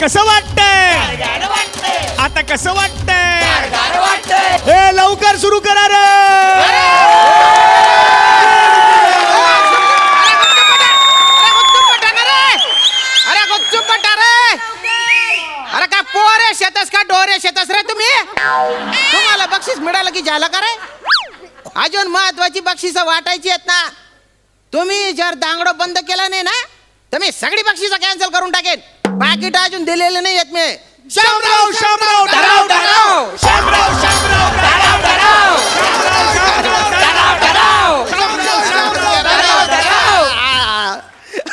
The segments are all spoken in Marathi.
कसं वाटतंय? आता कसं वाटतंय? हे लवकर सुरू करा रे. अरे का पोरे शेतस का डोरे शेतस रे तुम्ही? तुम्हाला बक्षीस मिळालं की झालं का रे? अजून महत्वाची बक्षीस वाटायची आहेत ना. तुम्ही जर दांगडो बंद केला नाही ना तर मी सगळी बक्षीस कॅन्सल करून टाकेन. पाकिट अजून दिलेले नाही आहेत मी. शामराव शामराव डराव डराव शामराव शामराव डराव डराव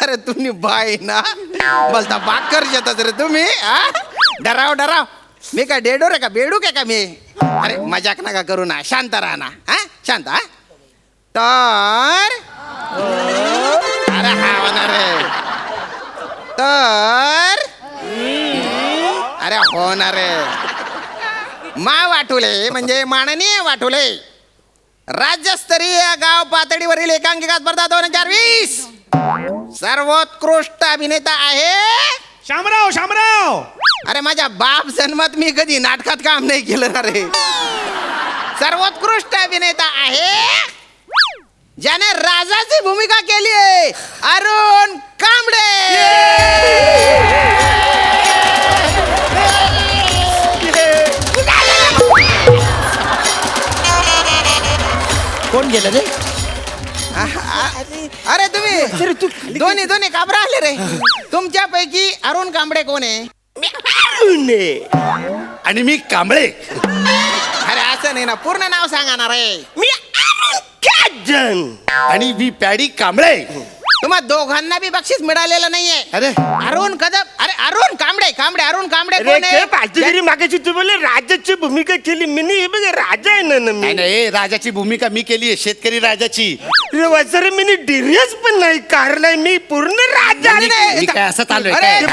अरे तुम्ही बाय ना बोलता बाकर शेतात रे तुम्ही. डराव डराव मी का डेडो रे का बेडू का मी? अरे मजाक नका करू ना. शांत राहा ना. शांत. तर अरे हा होणार रे. तर अरे होणार रे. वाटुले म्हणजे माननीय वाटुले राज्यस्तरीय गाव पातळीवरील एकांकिका स्पर्धा 2020 सर्वोत्कृष्ट अभिनेता आहे शामराव शामराव. अरे माझ्या बाप जन्मात मी कधी नाटकात काम नाही केलं ना रे. सर्वोत्कृष्ट अभिनेता आहे ज्याने राजाची भूमिका केली आहे अरुण कांबळे. कोण गेलं रे? अरे तुम्ही दोन्ही काबरा आले रे. तुमच्यापैकी अरुण कांबळे कोण आहे? आणि मी कांबळे. अरे असं नाही ना. पूर्ण नाव सांगा ना रे. मी आणि मी पॅडी कांबळे. तुम्हा दोघांना बी बक्षीस मिळालेलं नाहीये. अरे अरुण कदम. अरे अरुण कांबळे अरुण कांबळे कोण आहे? मागाशी तू बोलले राजाची भूमिका केली मी. हे बघ राजा आहे ना मी. नाही राजाची भूमिका मी केली आहे. शेतकरी राजाची. सर मी डिरियस पण नाही कारलाय. मी पूर्ण राजा मी काय असं चालू अरे, आहे?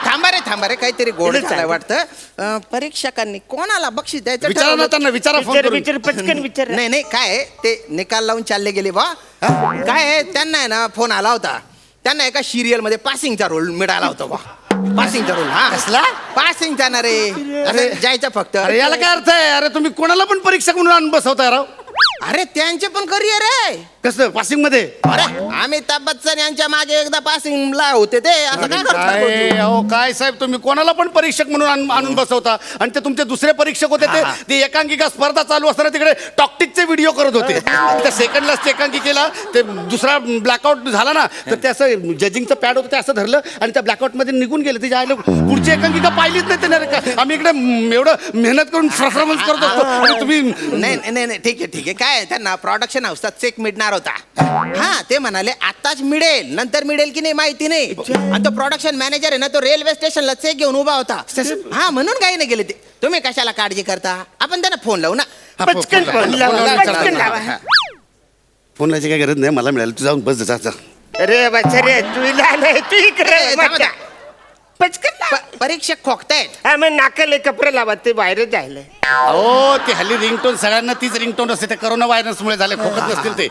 थांबा रे काहीतरी गोड झालंय वाटतं. परीक्षकांनी कोणाला बक्षीस द्यायचं विचारा ठरवलं? ना त्यांना. विचारा फोन करून. विचार पटकन विचार. नाही काय आहे, ते निकाल लावून चालले गेले बा. काय आहे, त्यांना आहे ना फोन आला होता. त्यांना एका सिरियल मध्ये पासिंगचा रोल मिळाला होता बा. पासिंगचा रोल. कसला? पासिंगचा ना रे. अरे जायचं फक्त. अरे याला काय अर्थ आहे? अरे तुम्ही कोणाला पण परीक्षक म्हणून आणून बसवताय राव. अरे त्यांचे पण करिअर आहे. कसं पासिंग मध्ये? अरे अमिताभ बच्चन यांच्या मागे एकदा पासिंगला होते ते. असं काय करतात? अहो काय साहेब तुम्ही कोणाला पण परीक्षक म्हणून आणून बसवता. आणि ते तुमचे दुसरे परीक्षक होते ते एकांकिका स्पर्धा चालू असताना तिकडे टॉक्टिकचे व्हिडिओ करत होते. त्या सेकंडलाच ते एकांकिकेला ते दुसरा ब्लॅकआउट झाला ना तर ते असं जजिंगचं पॅड होतं ते असं धरलं आणि त्या ब्लॅकआउट मध्ये निघून गेले. ते जायला पुढची एकांकिका पाहिलीच नाही ते. आम्ही इकडे एवढं मेहनत करून परफॉर्मन्स करत असतो आणि तुम्ही. नाही ठीक आहे काय आहे, त्यांना प्रोडक्शन हाऊसचा चेक मिळणार होता. ते म्हणाले आताच मिळेल नंतर मिळेल की नाही माहिती नाही. आणि तो प्रोडक्शन मॅनेजर आहे ना तो रेल्वे स्टेशनला चेक घेऊन उभा होता. म्हणून काही नाही गेले ते. तुम्ही कशाला काळजी करता? आपण त्यांना फोन लावू ना. पटकन फोन लावा. फोन लावायची काय गरज नाही. मला मिळालं. तू जाऊन बस जा. अरे बच्चा तुला नाही तू इकडे पटकन. परीक्षक खोकतायत. हा मग नाकाले कपडे लावा. ते बाहेर जायला. हो ते हल्ली रिंगटोन सगळ्यांना तीच रिंगटोन असते. ते करोना व्हायरस मुळे झाले. खोकत नसतील ते.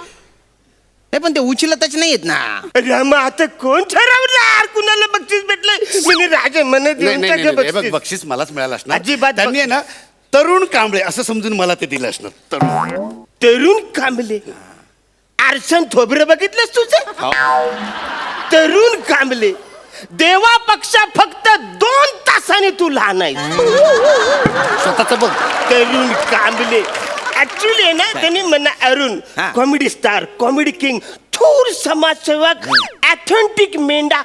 पण ते उचलतच नाहीत ना. रामा आता कोण ठरवणार कुणाला बक्षीस भेटलंय? राजा म्हणत बक्षीस मलाच मिळालं असणार. अजिबात त्यांनी आहे ना तरुण कांबळे असं समजून मला ते दिलं असणार. तरुण कांबळे. आरसन थोबरं बघितलंस तुझं? तरुण कांबळे देवापेक्षा फक्त 2 तासाने तू लहान आहे. स्वतःच बघ. तरुण कांबळे ऍक्च्युली आहे ना त्यांनी म्हणा Arun comedy star comedy king थोर समाजसेवक ऑथेंटिक मेंढा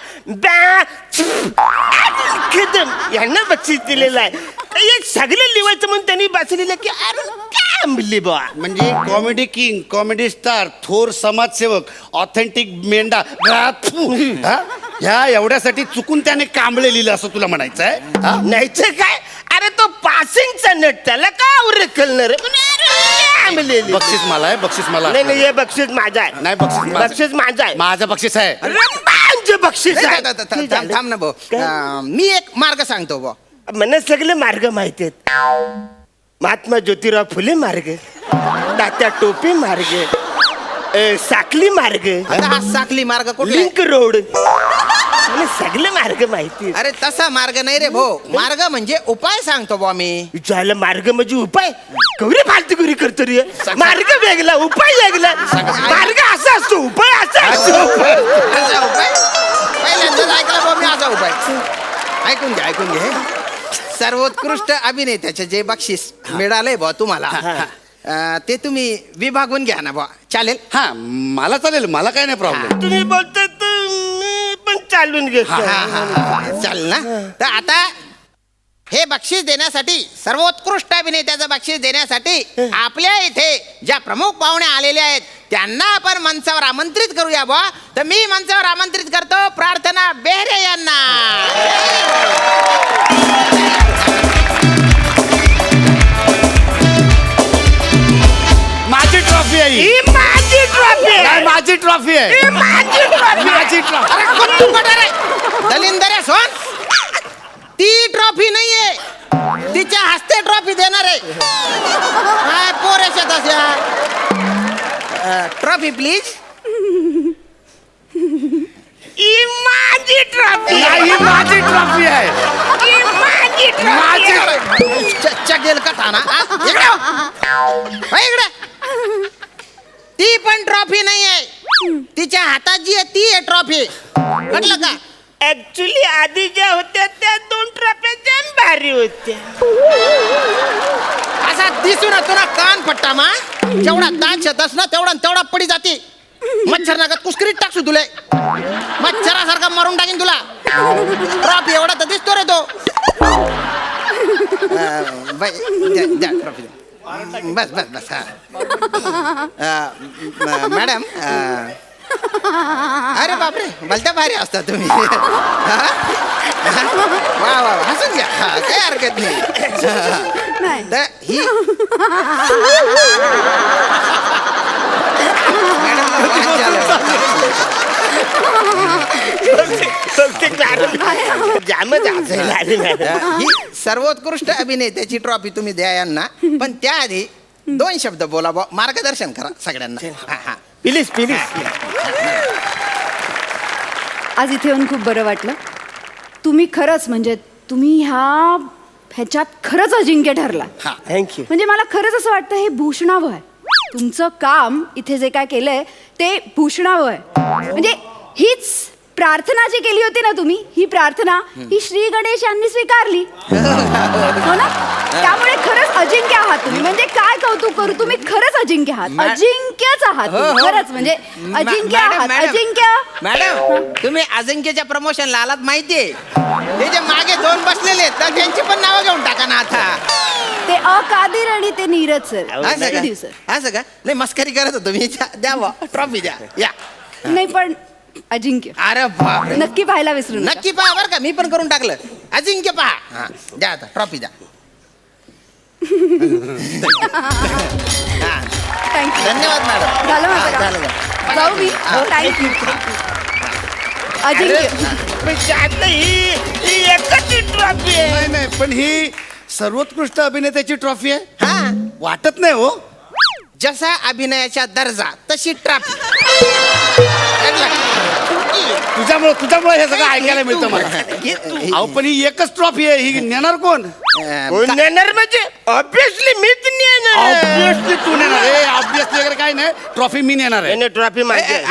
कदम यांना बक्षीस दिलेलं आहे. एक सगळं लिवायचं म्हणून त्यांनी बसलेलं की अरुण कांबळे बा. म्हणजे कॉमेडी किंग कॉमेडी स्टार थोर समाजसेवक ऑथेंटिक मेंढा ह्या एवढ्यासाठी चुकून त्याने कांबळे लिहिलं असं तुला म्हणायचं आहे? नाहीच काय. अरे तो पासिंगचा नट त्याला का उरकलणार? बक्षीस मला आहे. बक्षीस मला नाही हे बक्षीस माझा आहे. नाही बक्षीस माझा आहे. माझं बक्षीस आहे. बक्षीस थांब ना भाऊ. मी एक मार्ग सांगतो भाऊ. मला सगळे मार्ग माहिती आहेत. महात्मा ज्योतिराव फुले मार्ग, तात्या टोपे मार्ग, साकली मार्ग आता हा साखली मार्ग कुठला आहे? लिंक रोड मला सगळे मार्ग माहिती अरे तसा मार्ग नाही रे भाऊ, मार्ग म्हणजे उपाय सांगतो बा मी. झालं मार्ग म्हणजे उपाय कवरी फालतुगिरी करतो रे मार्ग वेगळा उपाय वेगळा मार्ग असा असतो उपाय असा असतो असा उपाय पहिल्यांदाच ऐकला बा मी असा उपाय. ऐकून घे सर्वोत्कृष्ट अभिनेत्याचे जे बक्षीस मिळालंय बा तुम्हाला ते तुम्ही विभागून घ्या ना बा, चालेल? हा मला चालेल, मला काय नाही प्रॉब्लेम. तुम्ही बोलता तर मी पण चालून घेतो चालेल ना. तर आता हे बक्षीस देण्यासाठी, सर्वोत्कृष्ट अभिनेत्याचं बक्षीस देण्यासाठी आपल्या इथे ज्या प्रमुख पाहुणे आलेले आहेत त्यांना आपण मंचावर आमंत्रित करूया बा. तर मी मंचावर आमंत्रित करतो प्रार्थना बेहरे यांना. माझी ट्रॉफी आहे ही. ही माझी ट्रॉफी नाही, माझी ट्रॉफी आहे. माझी ट्रॉफी. अरे कोण रे दलिंदर आहे सोन, ती ट्रॉफी नाहीये, तिच्या हस्ते ट्रॉफी देणार आहे. काय पोरे शेताच्या ट्रॉफी प्लीज. ही माझी ट्रॉफी नाही, ही माझी ट्रॉफी आहे. ही माझी माझी ट्रॉफी चगेल का ठाणा इकडे हो. हो इकडे. ती पण ट्रॉफी नाहीये, तिच्या हातात जी आहे ती आहे ट्रॉफी. म्हटलं का? ऍक्च्युली आधी ज्या होत्या त्या 2 ट्रॉफ्या जाम भारी होत्या असा दिसून तुला कान पट्टा मा जेवढा दात शेतस ना तेवढा पडी जाते. मच्छर नका कुस्करीत टाकसू तुला, मच्छरासारखा मारून टाकीन तुला. ट्रॉफी एवढा तर दिसतो रे तो. ट्रॉफी बस बस बस. मॅडम अरे बापरे भलत्या भारी असता तुम्ही. वा वा हसून घ्या, काही हरकत नाही. तर ही ही सर्वोत्कृष्ट अभिनेत्याची ट्रॉफी तुम्ही द्या यांना, पण त्याआधी 2 शब्द बोला बा, मार्गदर्शन करा सगळ्यांना. Please please. आज इथे येऊन खूप बरं वाटलं. तुम्ही खरंच म्हणजे तुम्ही ह्याच्यात खरंच अजिंक्य ठरला. थँक्यू. म्हणजे मला खरंच असं वाटतं हे भूषणावं आहे. तुमचं काम इथे जे काय केलंय ते भूषणावं आहे. म्हणजे हीच प्रार्थना जी केली होती ना तुम्ही, ही प्रार्थना ही श्री गणेश यांनी स्वीकारली हो ना. त्यामुळे खरंच अजिंक्य आहात तुम्ही. म्हणजे काय कौतुक करू, तुम्ही खरंच अजिंक्य आहात, अजिंक्यच आहात तुम्ही. खरंच म्हणजे अजिंक्य आहात, अजिंक्य. मॅडम तुम्ही अजिंक्यच्या प्रमोशनला आलात माहितीये. ते जे मागे 2 बसलेले आहेत तर त्यांची पण नावं घेऊन टाका ना आता. ते अकादीर आणि ते नीरज सर. असं का? नाही मस्करी करत होतो मी. द्या ट्रॉफी द्या या. नाही पण अजिंक्य अरे बाप नक्की पाहायला विसरू नका. नक्की पहा बरं का, मी पण करून टाकलं. अजिंक्य पहा. द्या आता ट्रॉफी द्या. थँक्यू. धन्यवाद मॅडम. झालं माझं काम. झालं. जाऊ मी. थँक्यू. अजिंक्य ही एकच ट्रॉफी आहे. नाही नाही, पण ही सर्वोत्कृष्ट अभिनेत्याची ट्रॉफी आहे. हा वाटत नाही हो. जसा अभिनयाचा दर्जा तशी ट्रॉफी. तुझ्यामुळे हे सगळं ऐकायला मिळतं मला. अहो पण ही एकच ट्रॉफी आहे, ही नेणार कोण? कोण नेणार म्हणजे ऑब्विसली मीच नेणार. ऑब्विसली तू नेणार आहे. ऑब्विसली वगैरे काय नाही, ट्रॉफी मी नेणार आहे. ट्रॉफी माझी आहे.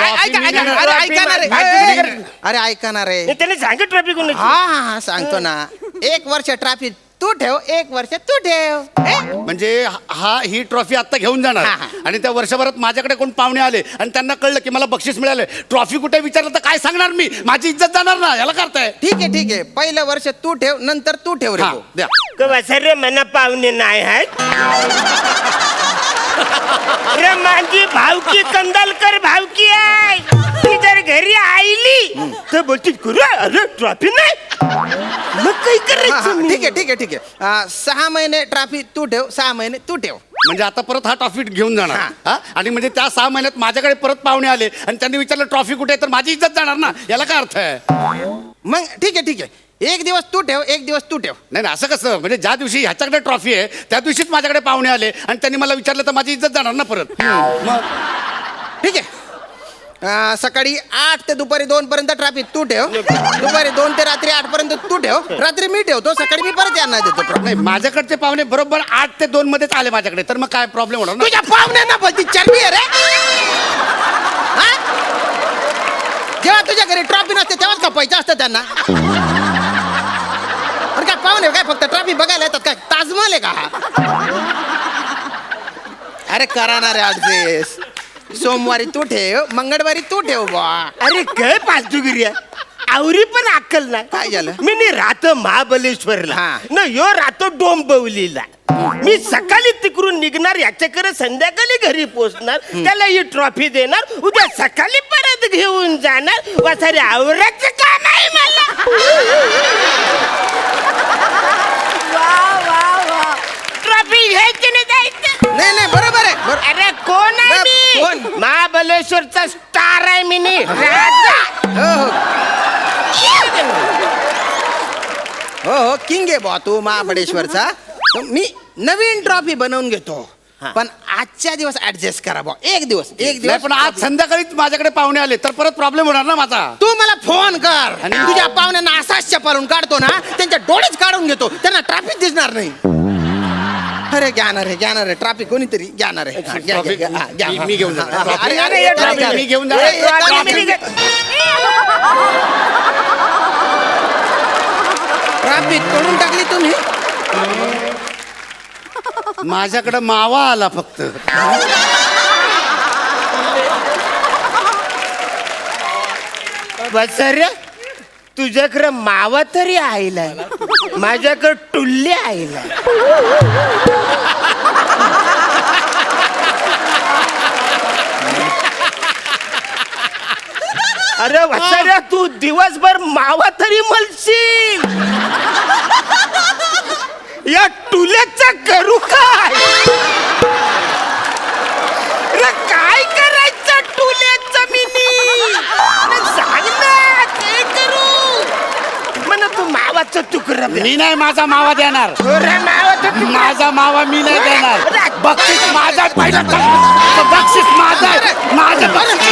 अरे ऐका ना रे. त्याने सांग ट्रॉफी कोण. हा सांगतो ना. 1 वर्ष ट्रॉफी तू ठेव, 1 वर्ष तू ठेव. म्हणजे ही ट्रॉफी आता घेऊन जाणार आणि त्या वर्षभरात माझ्याकडे कोण पाहुणे आले आणि त्यांना कळलं की मला बक्षीस मिळाले, ट्रॉफी कुठे विचारलं तर काय सांगणार मी? माझी इज्जत जाणार ना. याला करताय. ठीक आहे. पहिलं वर्ष तू ठेव, नंतर तू ठेव रे. द्या. सर मना पाहुणे नाही आहेत. रे माझी भावकी कंदालकर भावकी आहे. ती जर घरी आईली तर बोलती अरे ट्रॉफी नाही. मग काही करायचं. ठीक आहे. 6 महिने ट्रॉफी तू ठेव, 6 महिने तू ठेव. म्हणजे आता परत हा ट्रॉफी घेऊन जाणार हा? आणि म्हणजे त्या 6 महिन्यात माझ्याकडे परत पाहुणे आले आणि त्यांनी विचारलं ट्रॉफी कुठे आहे, तर माझी इज्जत जाणार ना. याला काय अर्थ आहे? मग ठीक आहे. 1 दिवस तू ठेव, 1 दिवस तू ठेव. नाही असं कसं? म्हणजे ज्या दिवशी ह्याच्याकडे ट्रॉफी आहे त्या दिवशीच माझ्याकडे पाहुणे आले आणि त्यांनी मला विचारलं तर माझी इज्जत जाणार ना परत. मग ठीक आहे सकाळी 8 ते दुपारी 2 पर्यंत ट्रॅफिक तू ठेव, दुपारी 2 ते रात्री 8 पर्यंत तू ठेव, रात्री मी ठेवतो, सकाळी मी परत यांना देतो. नाही माझ्याकडचे पाहुणे बरोबर 8 ते 2 मध्येच आले माझ्याकडे, तर मग काय प्रॉब्लेम होणार ना? तुझ्या पाहुण्यांना बोलती चरबी आहे रे. हा? जेव्हा तुझ्या घरी ट्रॉफी नसते तेव्हाच का पैसे असतं त्यांना? अरे काय पाहुणे काय फक्त ट्रॉफिक बघायला येतात काय? ताजमहल आहे का हा? अरे करा ना रे ऍडजस्ट. सोमवारी तू ठेव, मंगळवारी तू ठेव बा. अरे काय फालतूगिरी आहे, आवरी पण अक्कल नाही. काय झालं? मी राहतो महाबलेश्वरला, हा. न यो राहतो डोंबिवलीला. मी सकाळी तिकडून निघणार, याच्याकडे संध्याकाळी घरी पोहोचणार, त्याला ही ट्रॉफी देणार, उद्या सकाळी परत घेऊन जाणार. वासारे आवराचं काम आहे मला. वा वा वा. ट्रॉफी घ्यायची नाही जायचं. नाही बरोबर आहे. अरे कोण आहे मी? कोण? महाबलेश्वरचा स्टार आहे मी, राजा. हो किंग आहे बा तू महाबळेश्वरचा. मी नवीन ट्रॉफी बनवून घेतो, पण आजच्या दिवस ऍडजस्ट करा बा. एक दिवस नाही पण आज संध्याकाळीच माझ्याकडे पाहुणे आले तर परत प्रॉब्लेम होणार ना माझा. तू मला फोन कर आणि तुझ्या पाहुण्यांना असाच चपालून काढतो ना, त्यांच्या डोळेच काढून घेतो, त्यांना ट्रॅफिक दिसणार नाही. अरे घ्याणार आहे ट्रॅफिक कोणीतरी घ्याणार आहे. हा, घ्या, घ्या, घ्या, घ्या. मी घेऊन जाणार. अरे, ट्रॉफी. अरे, अरे, ट्रॉफी अरे, मी घेऊन अरे, जाणार. ट्रॅफिक तोडून टाकली तुम्ही. माझ्याकडे मावा आला फक्त. बसऱ्या, तुझ्याकडे मावा तरी आईला, माझ्याकडे टुल्ली आईला. अरे वसऱ्या, तू दिवसभर मावा तरी मलशील, या टुल्याचा करू काय? अरे काय करायचं टुल्याचं मिनी? अरे सांग ना, काय करू? म्हणा तू मावाचं तुकडं दे. मी नाही माझा मावा देणार. अरे मावाचं तुकडं. माझा मावा मी नाही देणार. बक्षीस माझा पहिला. बक्षीस माझा. माझं बक्षीस